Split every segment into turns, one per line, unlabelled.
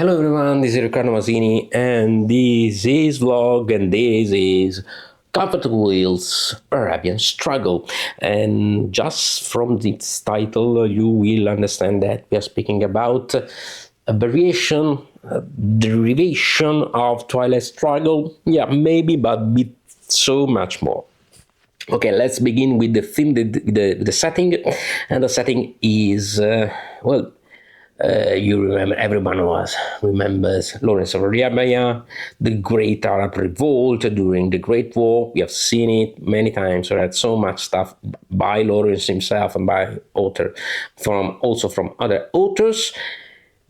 Hello everyone, this is Riccardo Masini and this is vlog and this is Comfortable Wheels Arabian Struggle. And just from this title you will understand that we are speaking about a variation, a derivation of Twilight Struggle. Yeah, maybe, but with so much more. Okay, let's begin with the theme, the setting, and the setting is, you remember, everyone of us remembers Lawrence of Arabia, the Great Arab Revolt during the Great War. We have seen it many times. We read so much stuff by Lawrence himself and by also from other authors,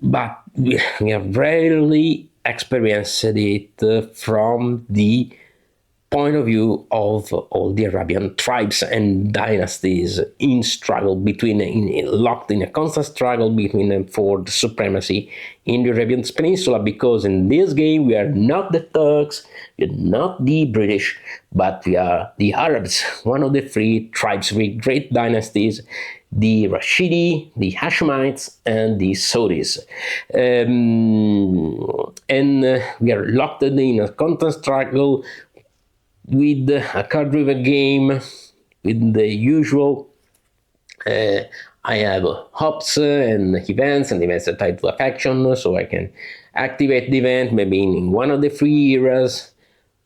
but we have rarely experienced it from the point of view of all the Arabian tribes and dynasties in struggle locked in a constant struggle between them for the supremacy in the Arabian Peninsula, because in this game we are not the Turks, we are not the British, but we are the Arabs, one of the three tribes with great dynasties, the Rashidi, the Hashemites, and the Saudis. We are locked in a constant struggle with a card-driven game, with the usual, I have hubs and events are tied to a faction, so I can activate the event maybe in one of the three eras,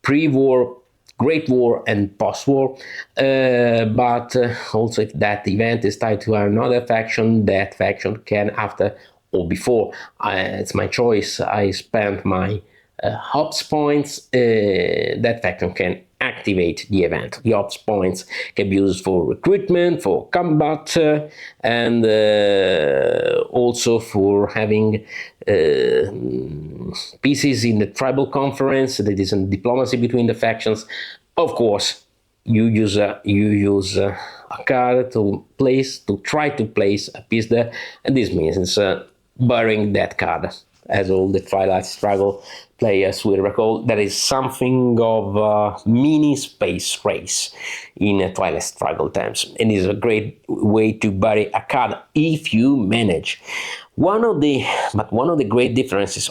pre-war, Great War, and post-war. But also if that event is tied to another faction, that faction can, after or before, it's my choice, I spend my Ops points, that faction can activate the event. The Ops points can be used for recruitment, for combat, and also for having pieces in the tribal conference. That is a diplomacy between the factions. Of course, you use a card to try to place a piece there, and this means burying that card. As all the Twilight Struggle players will recall, that is something of a mini space race in Twilight Struggle terms, and is a great way to bury a card if you manage. One of the great differences.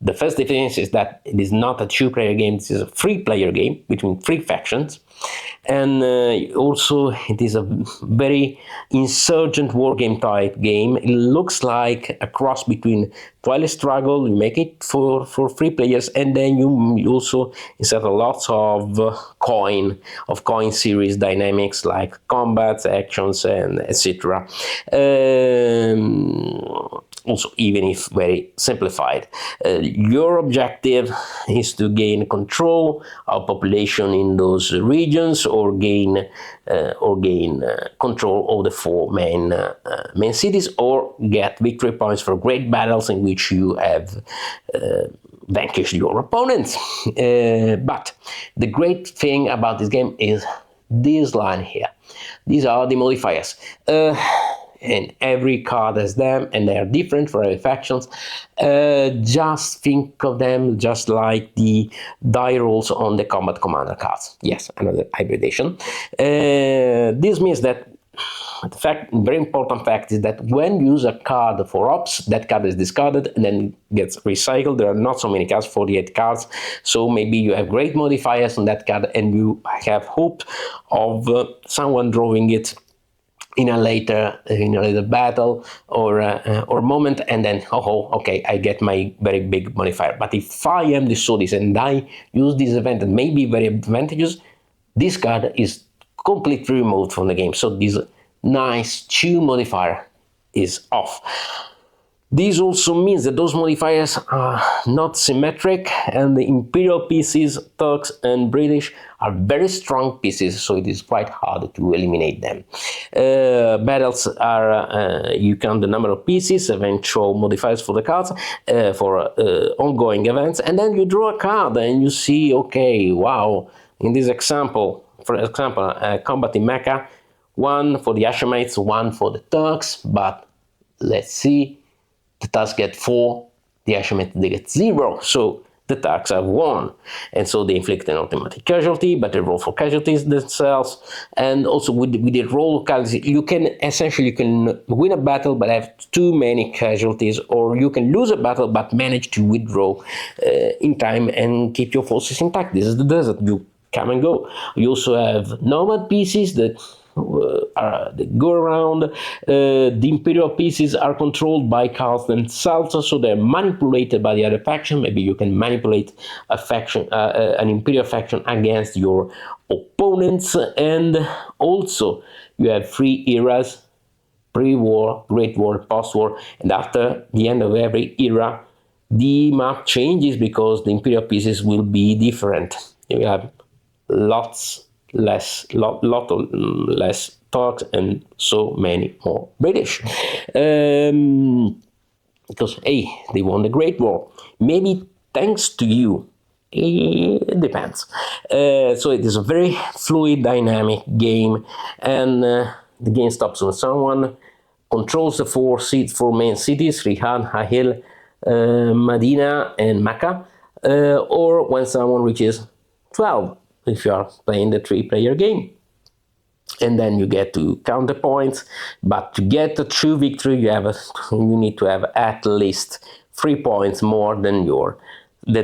The first difference is that it is not a two-player game. This is a three-player game between three factions, and also it is a very insurgent wargame type game. It looks like a cross between Twilight Struggle. You make it for three players, and then you also insert a lot of coin series dynamics like combats, actions, and etc. Also, even if very simplified, your objective is to gain control of population in those regions, or gain control of the four main cities, or get victory points for great battles in which you have vanquished your opponents. But the great thing about this game is this line here. These are the modifiers. And every card has them, and they are different for every factions. Just think of them just like the die rolls on the combat commander cards. Yes, another hybridation. This means that very important fact is that when you use a card for ops, that card is discarded and then gets recycled. There are not so many cards, 48 cards, so maybe you have great modifiers on that card and you have hope of someone drawing it in a later battle or moment, and then okay, I get my very big modifier. But if I am the Saudis and I use this event and maybe very advantageous, this card is completely removed from the game. So this nice 2 modifier is off. This also means that those modifiers are not symmetric, and the Imperial pieces, Turks and British, are very strong pieces, so it is quite hard to eliminate them. Battles are, you count the number of pieces, eventual modifiers for the cards, for ongoing events, and then you draw a card and you see, okay, wow, in this example, for example, combat in Mecca, 1 for the Hashemites, 1 for the Turks, but let's see, the Turks get 4, the Hashemites they get 0. So the Turks have won. And so they inflict an automatic casualty, but they roll for casualties themselves. And also with the roll of casualties, you can win a battle but have too many casualties, or you can lose a battle but manage to withdraw in time and keep your forces intact. This is the desert. You come and go. You also have nomad pieces that go around. The imperial pieces are controlled by cards themselves, so they're manipulated by the other faction. Maybe you can manipulate a faction, an imperial faction, against your opponents. And also you have 3 eras: pre-war, Great War, post-war, and after the end of every era the map changes because the imperial pieces will be different. You have lot less Turks and so many more British, because hey, they won the Great War, maybe thanks to you. It depends. So it is a very fluid, dynamic game, and the game stops when someone controls the 4 main cities: Riyadh, Ahil, Medina, and Mecca, or when someone reaches 12, if you are playing the 3-player game. And then you get to count the points, but to get a true victory, you need to have at least 3 points more than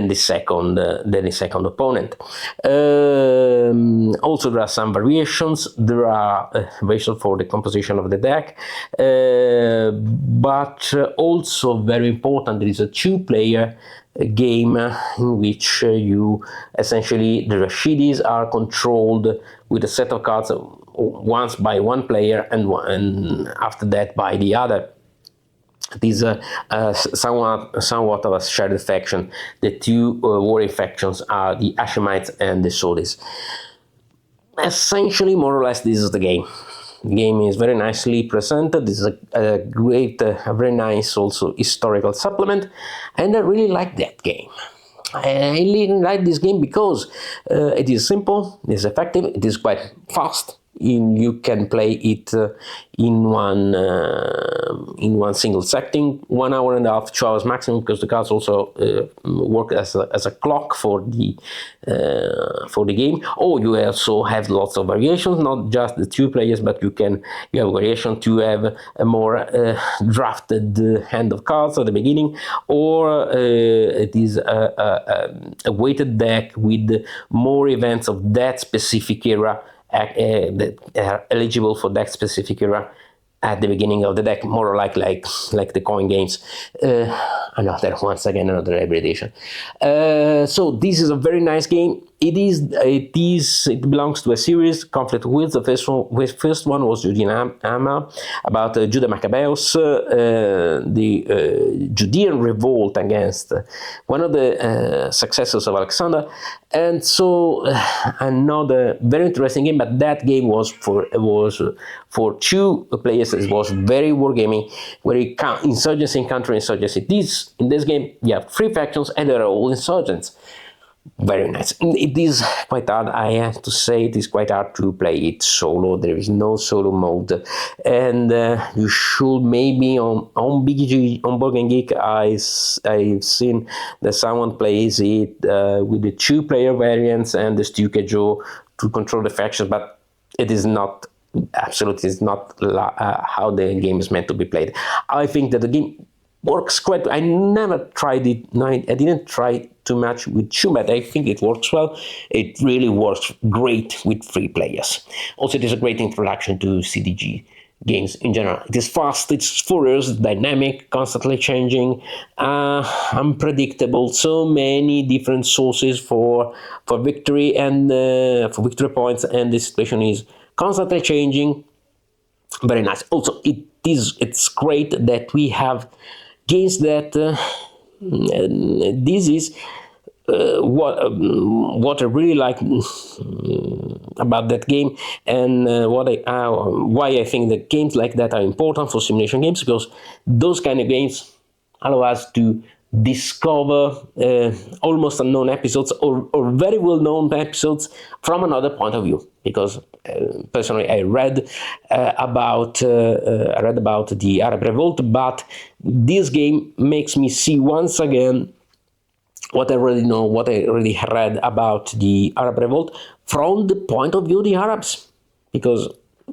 the second opponent. Also, there are some variations. There are variations for the composition of the deck, but also very important, there is a 2-player game in which you essentially, the Rashidis are controlled with a set of cards once by one player and after that by the other. It is somewhat of a shared faction. The 2 warring factions are the Hashemites and the Saudis. Essentially, more or less, this is the game. The game is very nicely presented. This is a very nice also historical supplement, and I really like that game. I really like this game because it is simple, it is effective, it is quite fast. You can play it in one single setting, 1 hour and a half, 2 hours maximum, because the cards also work as a clock for the game. Or you also have lots of variations, not just the 2 players, but you have variation to have a more drafted hand of cards at the beginning, or it is a weighted deck with more events of that specific era that are eligible for that specific era at the beginning of the deck, more like the coin games. Another hybridation. So this is a very nice game. It belongs to a series, Conflict of Wills. The first one was Judean Amma, about Judah Maccabeus, the Judean revolt against one of the successors of Alexander. And so another very interesting game, but that game was for 2 players. It was very wargaming, very insurgency and counterinsurgency. In this game, you have 3 factions and they're all insurgents. Very nice. It is quite hard, I have to say, it is quite hard to play it solo. There is no solo mode, and you should maybe on BGG, on Board Game Geek, I've seen that someone plays it with the 2-player variants and the Stukajo to control the factions, but it is not, absolutely is not how the game is meant to be played. I think that the game works quite. I never tried it. I didn't try too much with 2, but I think it works well. It really works great with 3 players. Also, it is a great introduction to CDG games in general. It is fast, it's furious, dynamic, constantly changing, unpredictable. So many different sources for victory and for victory points, and the situation is constantly changing. Very nice. Also, it's great that we have games that this is what I really like about that game, and why I think that games like that are important for simulation games, because those kind of games allow us to discover almost unknown episodes or very well-known episodes from another point of view. Because personally, I read about the Arab Revolt, but this game makes me see once again what I really know, what I really read about the Arab revolt from the point of view of the Arabs, because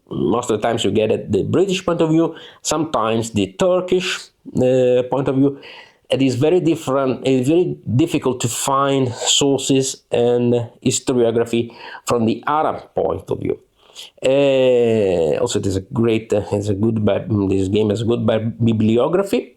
most of the times you get it the British point of view, sometimes the Turkish point of view. It is very different. It's very difficult to find sources and historiography from the Arab point of view. Also, it is a great, this game has a good bibliography.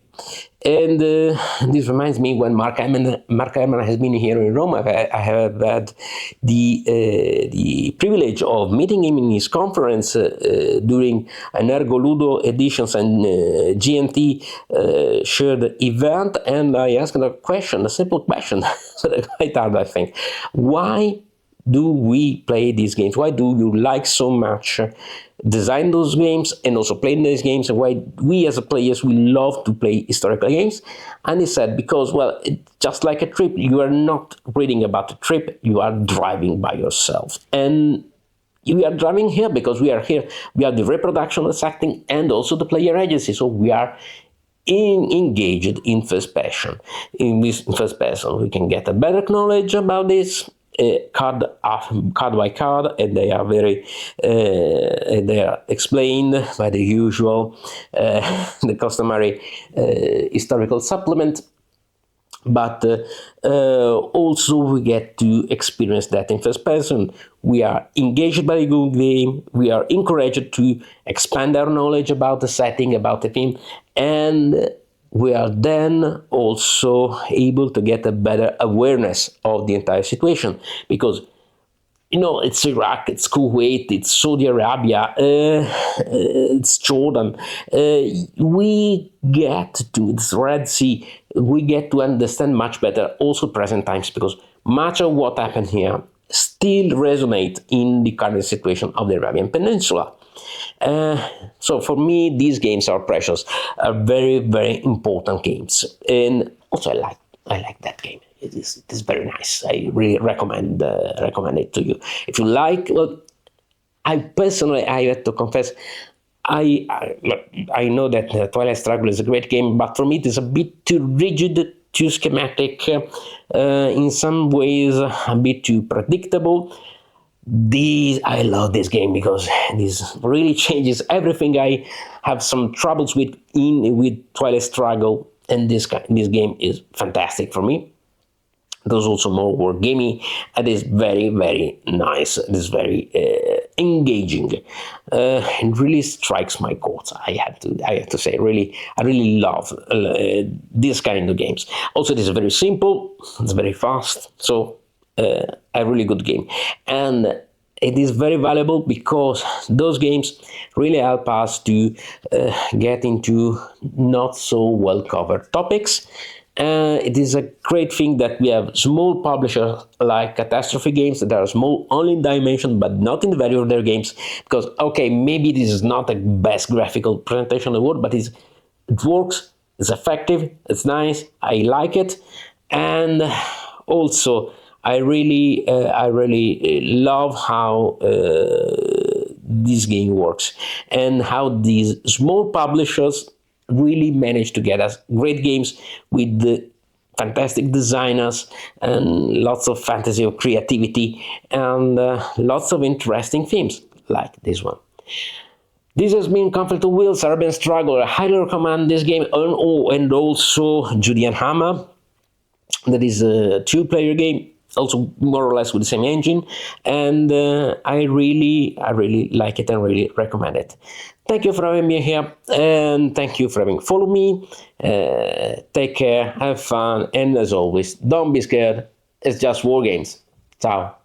And this reminds me when Mark Herman has been here in Rome. I have had the privilege of meeting him in his conference during an Ergo Ludo Editions and GNT shared event, and I asked him a simple question, quite hard, I think. Why do we play these games? Why do you like so much design those games and also play these games? And why we as players, we love to play historical games? And he said, because, well, it's just like a trip. You are not reading about a trip, you are driving by yourself. And we are driving here because we are here. We are the reproduction of setting and also the player agency. So we are engaged in first person. In this first person, we can get a better knowledge about this. Card by card, and they are very they are explained by the usual the customary historical supplement, but also we get to experience that in first person. We are engaged by a good game, we are encouraged to expand our knowledge about the setting, about the theme, and we are then also able to get a better awareness of the entire situation, because, you know, it's Iraq, it's Kuwait, it's Saudi Arabia, it's Jordan. We get to, it's Red Sea, we get to understand much better also present times, because much of what happened here still resonate in the current situation of the Arabian Peninsula. So for me, these games are precious, are very, very important games, and also I like that game. It is very nice. I really recommend it to you. If you like, well, I personally, I have to confess, I know that Twilight Struggle is a great game, but for me it is a bit too rigid, too schematic, in some ways a bit too predictable. I love this game because this really changes everything I have some troubles with Twilight Struggle, and this game is fantastic for me. There's also more war gamey, and it's very, very nice. It is very engaging. It really strikes my chords. I have to say, I really love this kind of games. Also, it is very simple. It's very fast. So. A really good game, and it is very valuable because those games really help us to get into not so well covered topics. It is a great thing that we have small publishers like Catastrophe Games that are small only in dimension but not in the value of their games, because okay, maybe this is not the best graphical presentation in the world, but it works, it's effective, it's nice, I like it, and also I really love how this game works and how these small publishers really manage to get us great games with the fantastic designers and lots of fantasy of creativity and lots of interesting themes like this one. This has been Conflict of Wills, Arabian Struggle. I highly recommend this game, and also Judean Hammer. That is a two-player game, also more or less with the same engine, and I really like it and really recommend it. Thank you for having me here, and thank you for having followed me. Take care, have fun, and as always, don't be scared. It's just war games. Ciao.